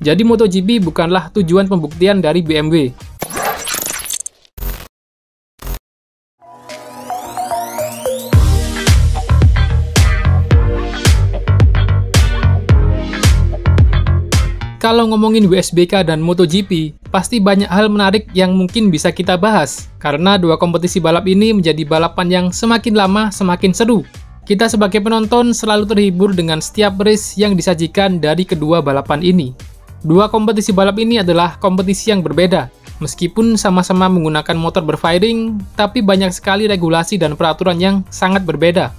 Jadi MotoGP bukanlah tujuan pembuktian dari BMW. Kalau ngomongin WSBK dan MotoGP, pasti banyak hal menarik yang mungkin bisa kita bahas, karena dua kompetisi balap ini menjadi balapan yang semakin lama semakin seru. Kita sebagai penonton selalu terhibur dengan setiap race yang disajikan dari kedua balapan ini. Dua kompetisi balap ini adalah kompetisi yang berbeda. Meskipun sama-sama menggunakan motor berfiring, tapi banyak sekali regulasi dan peraturan yang sangat berbeda.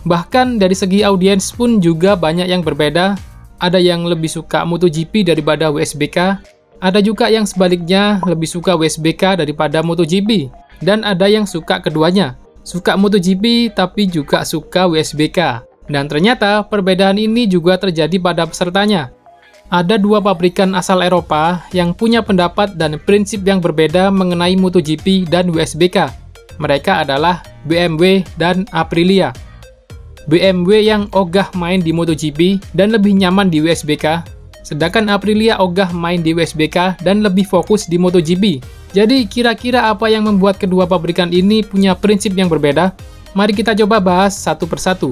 Bahkan dari segi audiens pun juga banyak yang berbeda. Ada yang lebih suka MotoGP daripada WSBK, ada juga yang sebaliknya lebih suka WSBK daripada MotoGP, dan ada yang suka keduanya, suka MotoGP tapi juga suka WSBK. Dan ternyata perbedaan ini juga terjadi pada pesertanya. Ada dua pabrikan asal Eropa yang punya pendapat dan prinsip yang berbeda mengenai MotoGP dan WSBK. Mereka adalah BMW dan Aprilia. BMW yang ogah main di MotoGP dan lebih nyaman di WSBK, sedangkan Aprilia ogah main di WSBK dan lebih fokus di MotoGP. Jadi kira-kira apa yang membuat kedua pabrikan ini punya prinsip yang berbeda? Mari kita coba bahas satu persatu.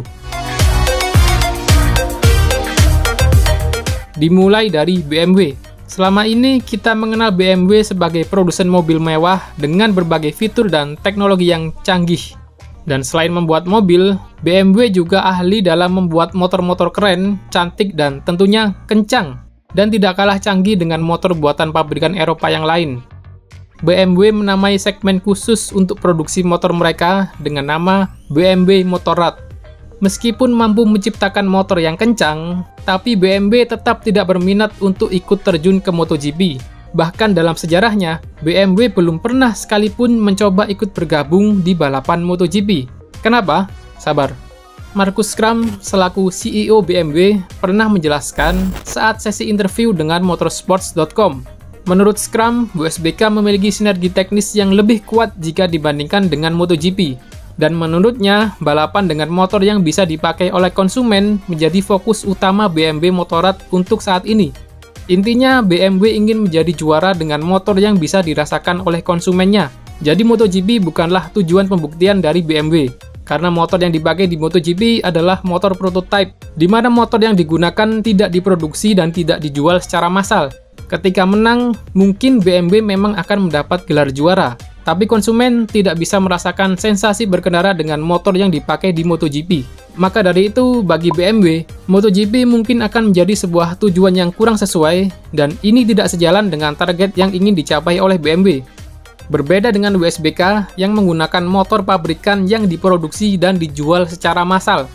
Dimulai dari BMW. Selama ini kita mengenal BMW sebagai produsen mobil mewah dengan berbagai fitur dan teknologi yang canggih. Dan selain membuat mobil, BMW juga ahli dalam membuat motor-motor keren, cantik, dan tentunya kencang. Dan tidak kalah canggih dengan motor buatan pabrikan Eropa yang lain. BMW menamai segmen khusus untuk produksi motor mereka dengan nama BMW Motorrad. Meskipun mampu menciptakan motor yang kencang, tapi BMW tetap tidak berminat untuk ikut terjun ke MotoGP. Bahkan dalam sejarahnya, BMW belum pernah sekalipun mencoba ikut bergabung di balapan MotoGP. Kenapa? Sabar. Markus Kram, selaku CEO BMW, pernah menjelaskan saat sesi interview dengan motorsports.com. Menurut Kram, WSBK memiliki sinergi teknis yang lebih kuat jika dibandingkan dengan MotoGP. Dan menurutnya, balapan dengan motor yang bisa dipakai oleh konsumen menjadi fokus utama BMW Motorrad untuk saat ini. Intinya, BMW ingin menjadi juara dengan motor yang bisa dirasakan oleh konsumennya. Jadi MotoGP bukanlah tujuan pembuktian dari BMW. Karena motor yang dipakai di MotoGP adalah motor prototype, di mana motor yang digunakan tidak diproduksi dan tidak dijual secara massal. Ketika menang, mungkin BMW memang akan mendapat gelar juara. Tapi konsumen tidak bisa merasakan sensasi berkendara dengan motor yang dipakai di MotoGP. Maka dari itu, bagi BMW, MotoGP mungkin akan menjadi sebuah tujuan yang kurang sesuai, dan ini tidak sejalan dengan target yang ingin dicapai oleh BMW. Berbeda dengan WSBK yang menggunakan motor pabrikan yang diproduksi dan dijual secara massal.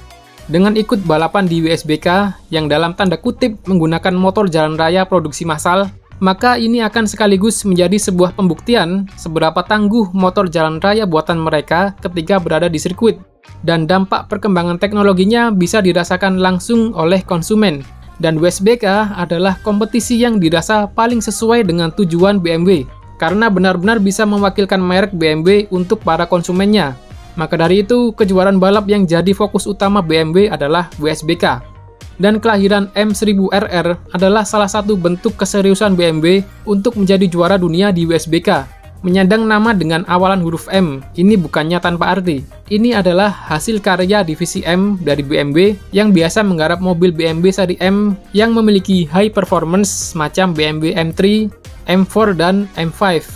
Dengan ikut balapan di WSBK yang dalam tanda kutip menggunakan motor jalan raya produksi massal, maka ini akan sekaligus menjadi sebuah pembuktian seberapa tangguh motor jalan raya buatan mereka ketika berada di sirkuit. Dan dampak perkembangan teknologinya bisa dirasakan langsung oleh konsumen. Dan WSBK adalah kompetisi yang dirasa paling sesuai dengan tujuan BMW, karena benar-benar bisa mewakilkan merek BMW untuk para konsumennya. Maka dari itu, kejuaraan balap yang jadi fokus utama BMW adalah WSBK. Dan kelahiran M1000RR adalah salah satu bentuk keseriusan BMW untuk menjadi juara dunia di WSBK. Menyandang nama dengan awalan huruf M, ini bukannya tanpa arti. Ini adalah hasil karya divisi M dari BMW yang biasa menggarap mobil BMW seri M yang memiliki high performance semacam BMW M3, M4, dan M5.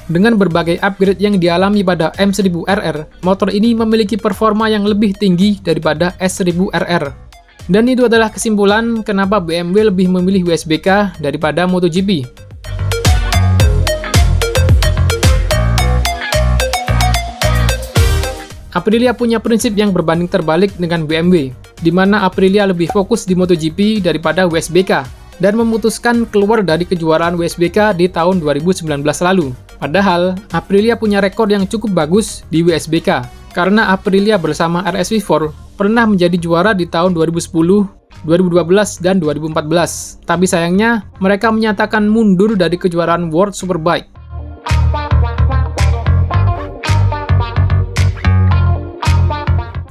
Dengan berbagai upgrade yang dialami pada M1000RR, motor ini memiliki performa yang lebih tinggi daripada S1000RR. Dan itu adalah kesimpulan kenapa BMW lebih memilih WSBK daripada MotoGP. Aprilia punya prinsip yang berbanding terbalik dengan BMW, di mana Aprilia lebih fokus di MotoGP daripada WSBK, dan memutuskan keluar dari kejuaraan WSBK di tahun 2019 lalu. Padahal, Aprilia punya rekor yang cukup bagus di WSBK, karena Aprilia bersama RSV4 pernah menjadi juara di tahun 2010, 2012, dan 2014. Tapi sayangnya, mereka menyatakan mundur dari kejuaraan World Superbike.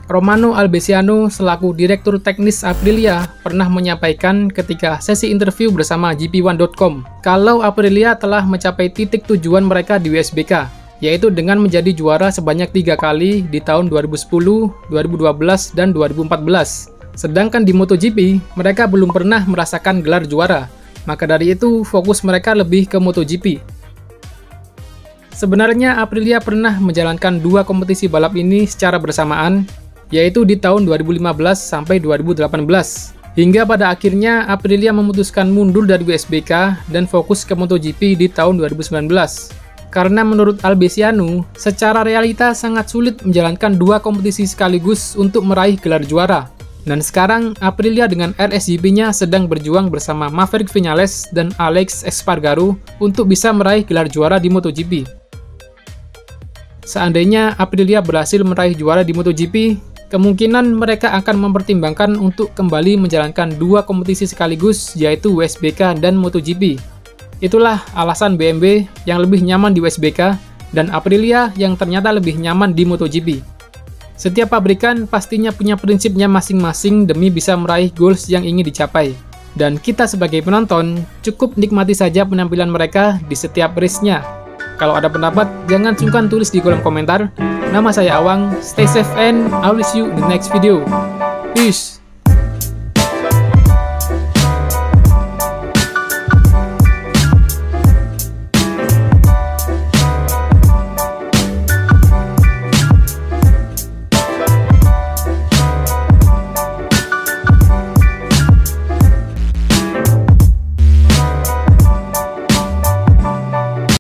Romano Albesiano selaku Direktur Teknis Aprilia pernah menyampaikan ketika sesi interview bersama GP1.com kalau Aprilia telah mencapai titik tujuan mereka di WSBK, yaitu dengan menjadi juara sebanyak 3 kali di tahun 2010, 2012, dan 2014. Sedangkan di MotoGP, mereka belum pernah merasakan gelar juara, maka dari itu fokus mereka lebih ke MotoGP. Sebenarnya Aprilia pernah menjalankan 2 kompetisi balap ini secara bersamaan, yaitu di tahun 2015 sampai 2018. Hingga pada akhirnya Aprilia memutuskan mundur dari WSBK dan fokus ke MotoGP di tahun 2019. Karena menurut Albesiano, secara realita sangat sulit menjalankan 2 kompetisi sekaligus untuk meraih gelar juara. Dan sekarang Aprilia dengan RSGP-nya sedang berjuang bersama Maverick Viñales dan Alex Espargaro untuk bisa meraih gelar juara di MotoGP. Seandainya Aprilia berhasil meraih juara di MotoGP, kemungkinan mereka akan mempertimbangkan untuk kembali menjalankan 2 kompetisi sekaligus, yaitu WSBK dan MotoGP. Itulah alasan BMW yang lebih nyaman di WSBK dan Aprilia yang ternyata lebih nyaman di MotoGP. Setiap pabrikan pastinya punya prinsipnya masing-masing demi bisa meraih goals yang ingin dicapai. Dan kita sebagai penonton cukup nikmati saja penampilan mereka di setiap race-nya. Kalau ada pendapat, jangan sungkan tulis di kolom komentar. Nama saya Awang, stay safe and I will see you in the next video. Peace!